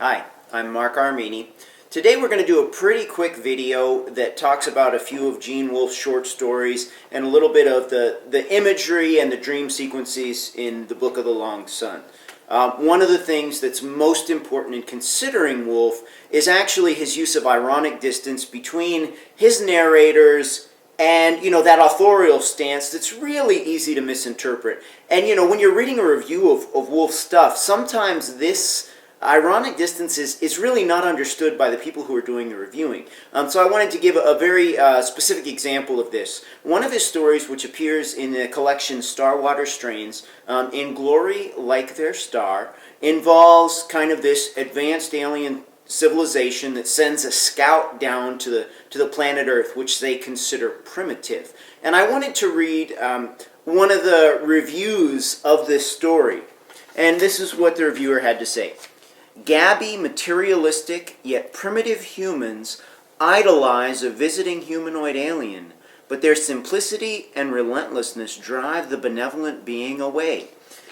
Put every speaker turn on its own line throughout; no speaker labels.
Hi, I'm Marc Aramini. Today we're going to do a pretty quick video that talks about a few of Gene Wolfe's short stories and a little bit of the imagery and the dream sequences in the Book of the Long Sun. One of the things that's most important in considering Wolfe is actually his use of ironic distance between his narrators and, that authorial stance that's really easy to misinterpret. And, when you're reading a review of Wolfe's stuff, sometimes this ironic distance is really not understood by the people who are doing the reviewing. So I wanted to give a very specific example of this. One of his stories, which appears in the collection Starwater Strains, In Glory Like Their Star, involves kind of this advanced alien civilization that sends a scout down to the planet Earth, which they consider primitive. And I wanted to read one of the reviews of this story. And this is what the reviewer had to say. Gabby, materialistic yet primitive humans idolize a visiting humanoid alien, but their simplicity and relentlessness drive the benevolent being away.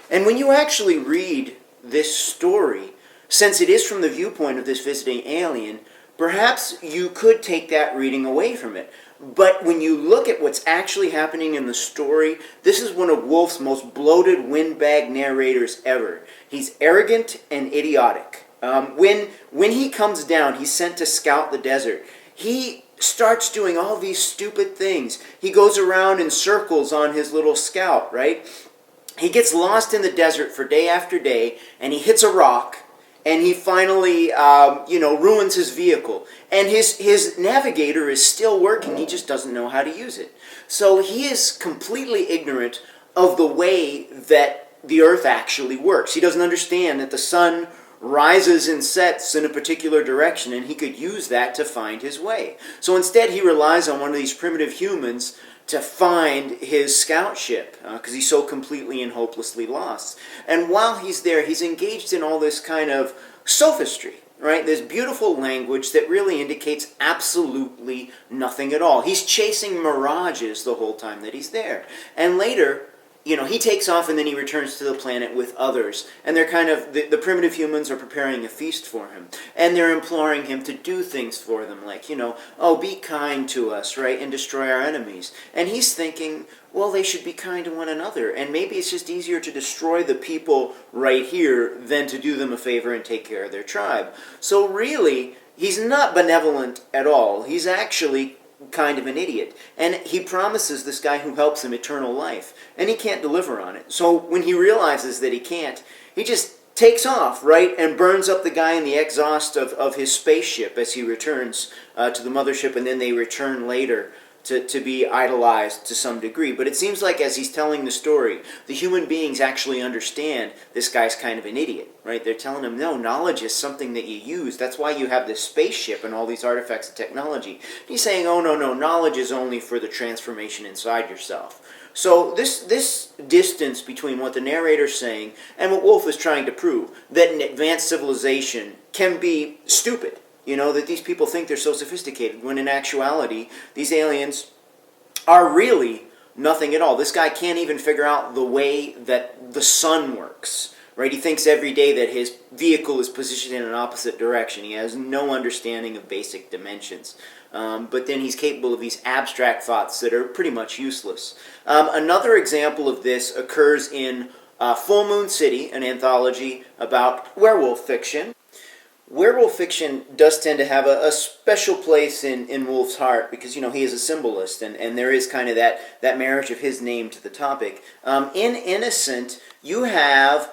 And when you actually read this story, since it is from the viewpoint of this visiting alien, perhaps you could take that reading away from it. But when you look at what's actually happening in the story, this is one of Wolfe's most bloated windbag narrators ever. He's arrogant and idiotic. When he comes down, he's sent to scout the desert. He starts doing all these stupid things. He goes around in circles on his little scout, right? He gets lost in the desert for day after day, and he hits a rock, and he finally, ruins his vehicle. And his navigator is still working. He just doesn't know how to use it. So he is completely ignorant of the way that the Earth actually works. He doesn't understand that the sun rises and sets in a particular direction, and he could use that to find his way. So instead, he relies on one of these primitive humans to find his scout ship, because he's so completely and hopelessly lost. And while he's there, he's engaged in all this kind of sophistry, right? This beautiful language that really indicates absolutely nothing at all. He's chasing mirages the whole time that he's there. And later, he takes off and then he returns to the planet with others. And they're kind of, the primitive humans are preparing a feast for him. And they're imploring him to do things for them, like, be kind to us, right? And destroy our enemies. And he's thinking, well, they should be kind to one another. And maybe it's just easier to destroy the people right here than to do them a favor and take care of their tribe. So really, he's not benevolent at all. He's actually kind of an idiot. And he promises this guy who helps him eternal life. And he can't deliver on it. So when he realizes that he can't, he just takes off, right? And burns up the guy in the exhaust of his spaceship as he returns to the mothership. And then they return later to be idolized to some degree. But it seems like as he's telling the story, the human beings actually understand this guy's kind of an idiot, right? They're telling him, no, knowledge is something that you use. That's why you have this spaceship and all these artifacts of technology. He's saying, oh, no, knowledge is only for the transformation inside yourself. So this distance between what the narrator's saying and what Wolfe is trying to prove, that an advanced civilization can be stupid, that these people think they're so sophisticated, when in actuality, these aliens are really nothing at all. This guy can't even figure out the way that the sun works, right? He thinks every day that his vehicle is positioned in an opposite direction. He has no understanding of basic dimensions. But then he's capable of these abstract thoughts that are pretty much useless. Another example of this occurs in Full Moon City, an anthology about werewolf fiction. Werewolf fiction does tend to have a special place in Wolfe's heart because, he is a symbolist, and there is kind of that marriage of his name to the topic. In Innocent, you have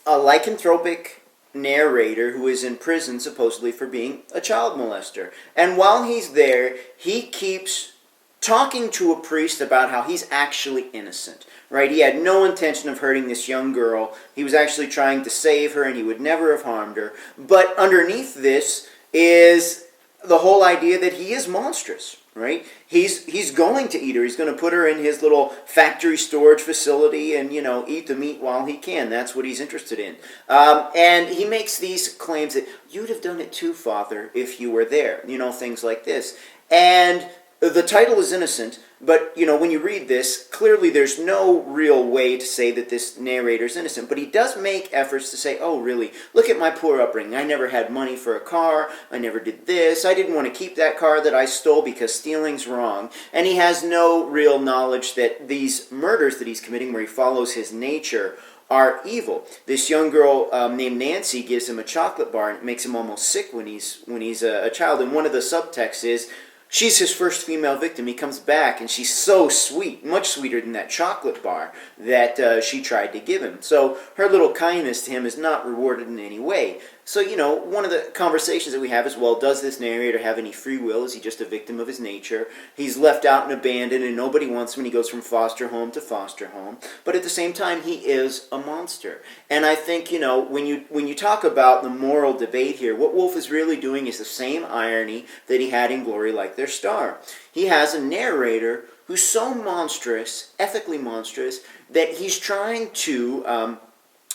a lycanthropic narrator who is in prison supposedly for being a child molester. And while he's there, he keeps talking to a priest about how he's actually innocent, right? He had no intention of hurting this young girl. He was actually trying to save her, and he would never have harmed her. But underneath this is the whole idea that he is monstrous, right? He's going to eat her. He's going to put her in his little factory storage facility and, eat the meat while he can. That's what he's interested in. And he makes these claims that you'd have done it too, Father, if you were there. Things like this. And the title is innocent, but, when you read this, clearly there's no real way to say that this narrator is innocent. But he does make efforts to say, oh, really, look at my poor upbringing. I never had money for a car. I never did this. I didn't want to keep that car that I stole because stealing's wrong. And he has no real knowledge that these murders that he's committing, where he follows his nature, are evil. This young girl named Nancy gives him a chocolate bar, and it makes him almost sick when he's a child. And one of the subtexts is, she's his first female victim. He comes back, and she's so sweet, much sweeter than that chocolate bar that she tried to give him. So her little kindness to him is not rewarded in any way. So, one of the conversations that we have is, well, does this narrator have any free will? Is he just a victim of his nature? He's left out and abandoned, and nobody wants him when he goes from foster home to foster home. But at the same time, he is a monster. And I think, when you talk about the moral debate here, what Wolfe is really doing is the same irony that he had in Glory Like Their Star. He has a narrator who's so monstrous, ethically monstrous, that he's trying to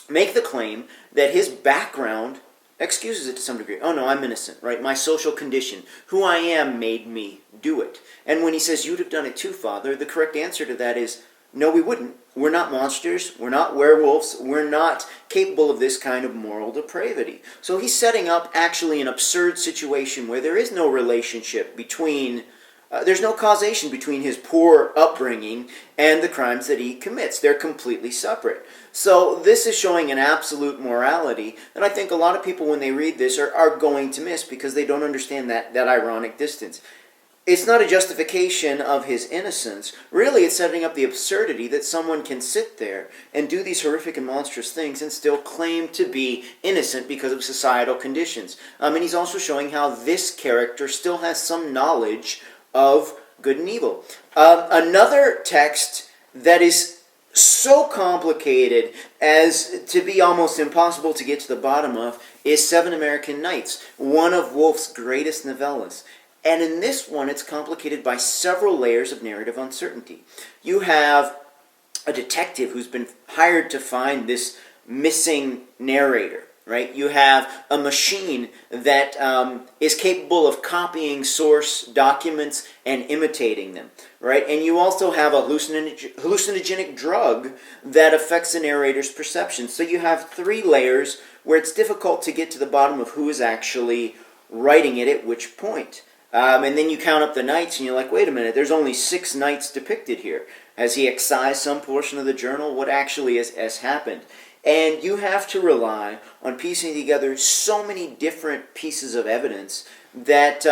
make the claim that his background excuses it to some degree. Oh no, I'm innocent, right? My social condition, who I am, made me do it. And when he says, you'd have done it too, Father, the correct answer to that is, no, we wouldn't. We're not monsters. We're not werewolves. We're not capable of this kind of moral depravity. So he's setting up actually an absurd situation where there is no relationship between there's no causation between his poor upbringing and the crimes that he commits. They're completely separate. So this is showing an absolute morality that I think a lot of people, when they read this, are going to miss because they don't understand that ironic distance. It's not a justification of his innocence. Really, it's setting up the absurdity that someone can sit there and do these horrific and monstrous things and still claim to be innocent because of societal conditions. And he's also showing how this character still has some knowledge of good and evil. Another text that is so complicated as to be almost impossible to get to the bottom of is Seven American Nights, one of Wolfe's greatest novellas. And in this one, it's complicated by several layers of narrative uncertainty. You have a detective who's been hired to find this missing narrator. Right? You have a machine that is capable of copying source documents and imitating them. Right? And you also have a hallucinogenic drug that affects the narrator's perception. So you have three layers where it's difficult to get to the bottom of who is actually writing it at which point. And then you count up the nights and you're like, wait a minute, there's only 6 nights depicted here. Has he excised some portion of the journal? What actually has happened? And you have to rely on piecing together so many different pieces of evidence that,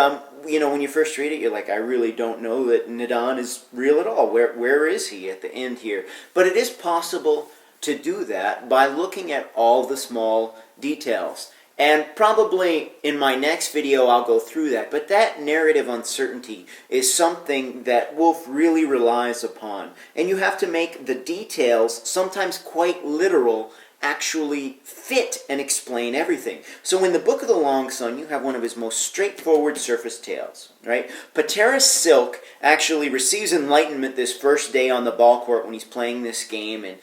when you first read it, you're like, I really don't know that Nadan is real at all. Where is he at the end here? But it is possible to do that by looking at all the small details. And probably in my next video I'll go through that. But that narrative uncertainty is something that Wolfe really relies upon. And you have to make the details, sometimes quite literal, actually fit and explain everything. So in the Book of the Long Sun, you have one of his most straightforward surface tales, right? Patera's Silk actually receives enlightenment this first day on the ball court when he's playing this game, and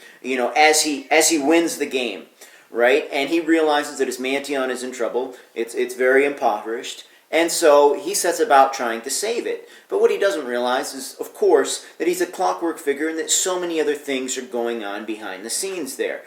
as he wins the game, right? And he realizes that his Mantion is in trouble. It's very impoverished. And so he sets about trying to save it. But what he doesn't realize is, of course, that he's a clockwork figure and that so many other things are going on behind the scenes there.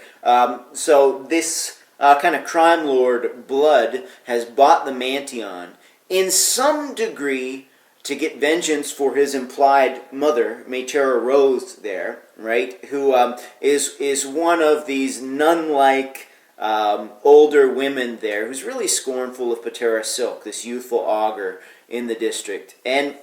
So this kind of crime lord Blood has bought the Mantion in some degree to get vengeance for his implied mother, Maytera Rose there, right? Who is one of these nun-like older women there who's really scornful of Patera Silk, this youthful augur in the district. And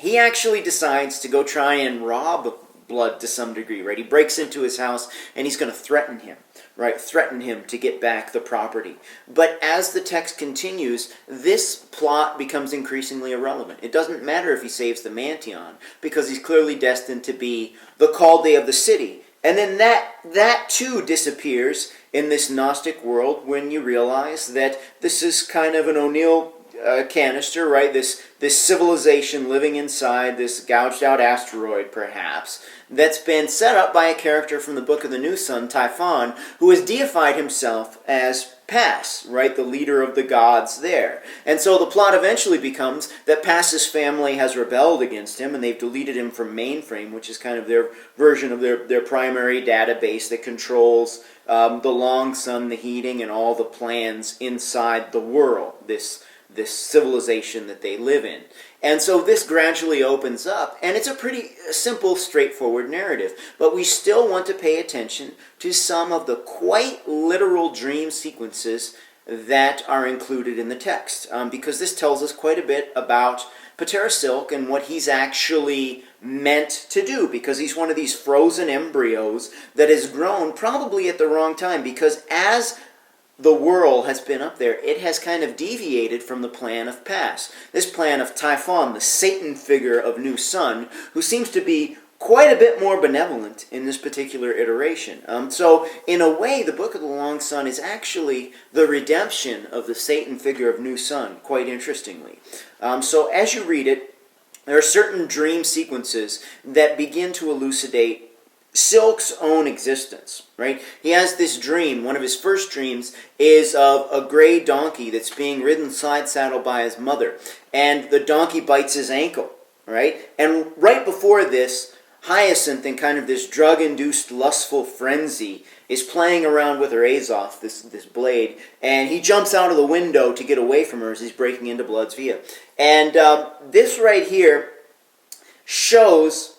he actually decides to go try and rob Blood to some degree, right? He breaks into his house and he's going to threaten him, right? Threaten him to get back the property. But as the text continues, this plot becomes increasingly irrelevant. It doesn't matter if he saves the Mantion because he's clearly destined to be the Calde of the city. And then that too disappears in this Gnostic world when you realize that this is kind of an O'Neill canister, right? This civilization living inside this gouged out asteroid, perhaps, that's been set up by a character from the Book of the New Sun, Typhon, who has deified himself as Pass, right? The leader of the gods there. And so the plot eventually becomes that Pass's family has rebelled against him, and they've deleted him from Mainframe, which is kind of their version of their primary database that controls the long sun, the heating, and all the plans inside the world, this civilization that they live in. And so this gradually opens up, and it's a pretty simple, straightforward narrative. But we still want to pay attention to some of the quite literal dream sequences that are included in the text, because this tells us quite a bit about Patera Silk and what he's actually meant to do, because he's one of these frozen embryos that has grown probably at the wrong time, because as the whirl has been up there, it has kind of deviated from the plan of Pass. This plan of Typhon, the Satan figure of New Sun, who seems to be quite a bit more benevolent in this particular iteration. So, in a way, the Book of the Long Sun is actually the redemption of the Satan figure of New Sun, quite interestingly. So, as you read it, there are certain dream sequences that begin to elucidate Silk's own existence, right? He has this dream. One of his first dreams is of a gray donkey that's being ridden side saddle by his mother, and the donkey bites his ankle, right? And right before this, Hyacinth, in kind of this drug-induced lustful frenzy, is playing around with her Azoth, this blade, and he jumps out of the window to get away from her as he's breaking into Blood's Via. And this right here shows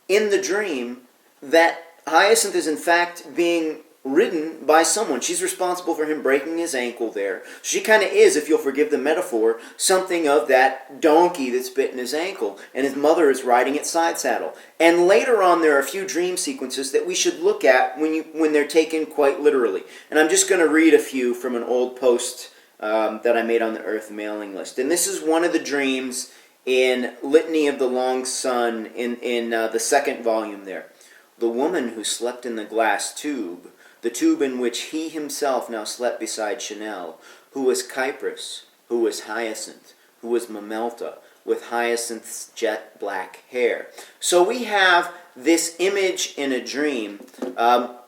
in the dream that Hyacinth is in fact being ridden by someone. She's responsible for him breaking his ankle there. She kind of is, if you'll forgive the metaphor, something of that donkey that's bitten his ankle, and his mother is riding it side saddle. And later on there are a few dream sequences that we should look at when they're taken quite literally. And I'm just going to read a few from an old post that I made on the Earth mailing list. And this is one of the dreams in Litany of the Long Sun in the second volume there. The woman who slept in the glass tube, the tube in which he himself now slept beside Chanel, who was Cyprus, who was Hyacinth, who was Mamelta, with Hyacinth's jet black hair. So we have this image in a dream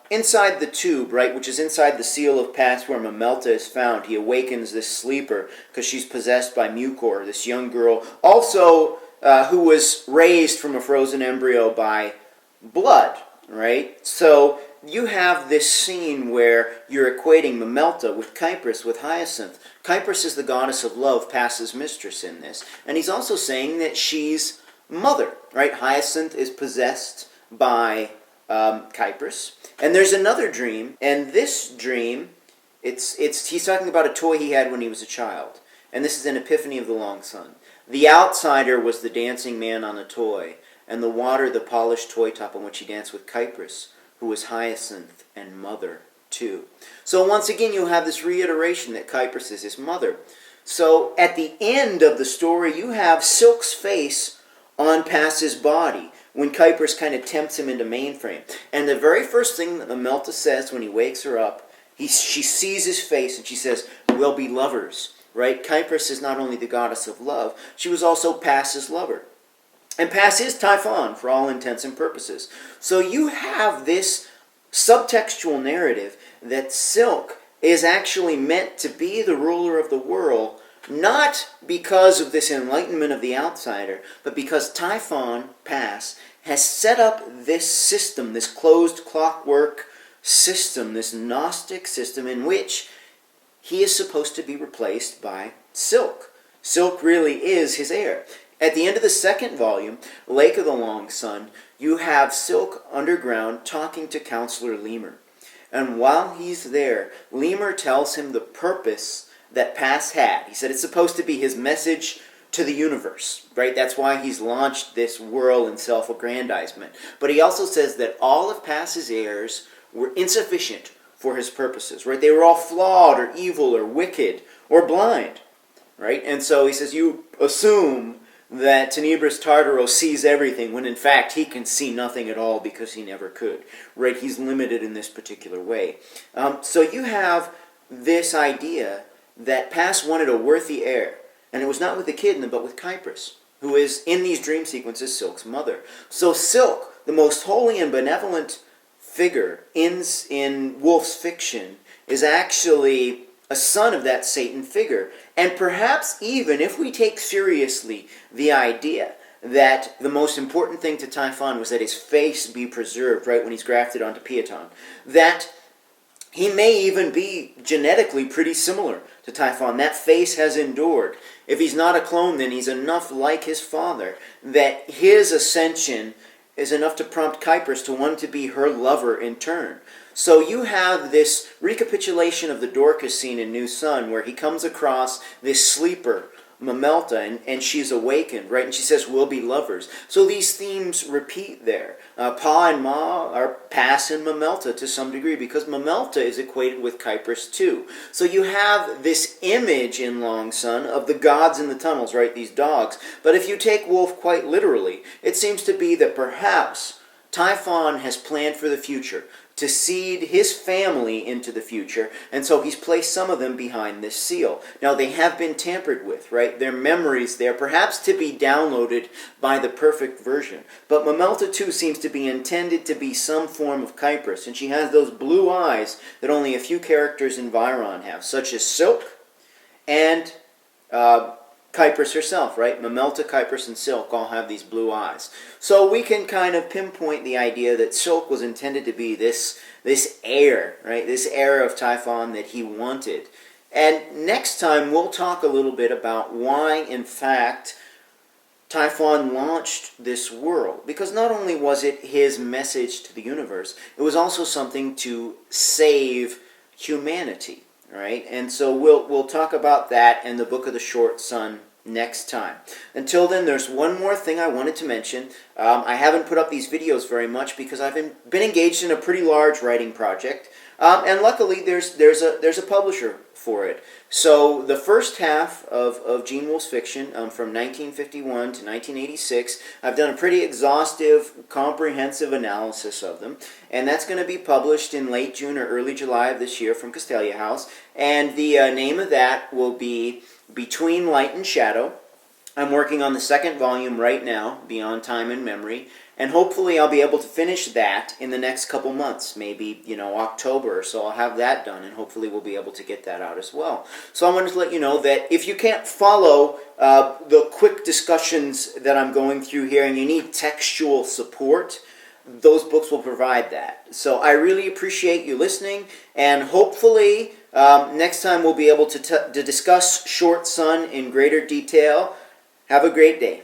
inside the tube, right, which is inside the seal of Pass where Mamelta is found. He awakens this sleeper because she's possessed by Mucor, this young girl, also who was raised from a frozen embryo by blood, right? So you have this scene where you're equating Mamelta with Cyprus, with Hyacinth. Cyprus is the goddess of love, Pass's mistress in this. And he's also saying that she's mother, right? Hyacinth is possessed by Cyprus. And there's another dream, and this dream, he's talking about a toy he had when he was a child. And this is an Epiphany of the Long Sun. The outsider was the dancing man on the toy, and the water the polished toy top on which he danced with Cyprus, who was Hyacinth and mother too. So once again you have this reiteration that Cyprus is his mother. So at the end of the story you have Silk's face on Pass's body when Cyprus kind of tempts him into Mainframe. And the very first thing that Mamelta says when he wakes her up, she sees his face and she says, "We'll be lovers." Right? Cyprus is not only the goddess of love, she was also Pass's lover. And Pass is Typhon for all intents and purposes. So you have this subtextual narrative that Silk is actually meant to be the ruler of the world, not because of this enlightenment of the outsider, but because Typhon, Pass, has set up this system, this closed clockwork system, this Gnostic system in which he is supposed to be replaced by Silk. Silk really is his heir. At the end of the second volume, Lake of the Long Sun, you have Silk underground talking to Counselor Lemur. And while he's there, Lemur tells him the purpose that Pass had. He said it's supposed to be his message to the universe, right? That's why he's launched this whirl in self-aggrandizement. But he also says that all of Pass's heirs were insufficient for his purposes, right? They were all flawed or evil or wicked or blind, right? And so he says, you assume that Tenebris Tartaros sees everything when in fact he can see nothing at all because he never could, right? He's limited in this particular way. So you have this idea that Pass wanted a worthy heir. And it was not with the kid, but with Kypris, who is, in these dream sequences, Silk's mother. So Silk, the most holy and benevolent figure in Wolfe's fiction, is actually a son of that Satan figure. And perhaps even, if we take seriously the idea that the most important thing to Typhon was that his face be preserved, right, when he's grafted onto Piaton, that he may even be genetically pretty similar to Typhon. That face has endured. If he's not a clone, then he's enough like his father that his ascension is enough to prompt Kypris to want to be her lover in turn. So you have this recapitulation of the Dorcas scene in New Sun, where he comes across this sleeper, Mamelta, and she's awakened, right? And she says, we'll be lovers. So these themes repeat there. Pa and Ma are Pass and Mamelta to some degree, because Mamelta is equated with Kypris too. So you have this image in Long Sun of the gods in the tunnels, right? These dogs. But if you take Wolfe quite literally, it seems to be that perhaps Typhon has planned for the future, to seed his family into the future, and so he's placed some of them behind this seal. Now, they have been tampered with, right? Their memories there, perhaps to be downloaded by the perfect version. But Mamelta, too, seems to be intended to be some form of Kypris, and she has those blue eyes that only a few characters in Viron have, such as Silk and Kypris herself, right? Mamelta, Kypris, and Silk all have these blue eyes. So we can kind of pinpoint the idea that Silk was intended to be this heir, right? This heir of Typhon that he wanted. And next time we'll talk a little bit about why, in fact, Typhon launched this world. Because not only was it his message to the universe, it was also something to save humanity. Right? And so we'll talk about that in the Book of the Short Sun next time. Until then, there's one more thing I wanted to mention. I haven't put up these videos very much because I've been engaged in a pretty large writing project, and luckily there's a publisher for it. So the first half of Gene Wolfe's fiction, from 1951 to 1986, I've done a pretty exhaustive, comprehensive analysis of them, and that's going to be published in late June or early July of this year from Castalia House. And the name of that will be Between Light and Shadow. I'm working on the second volume right now, Beyond Time and Memory, and hopefully I'll be able to finish that in the next couple months, maybe, October or so. I'll have that done, and hopefully we'll be able to get that out as well. So I wanted to let you know that if you can't follow the quick discussions that I'm going through here and you need textual support, those books will provide that. So I really appreciate you listening, and hopefully next time we'll be able to discuss Short Sun in greater detail. Have a great day.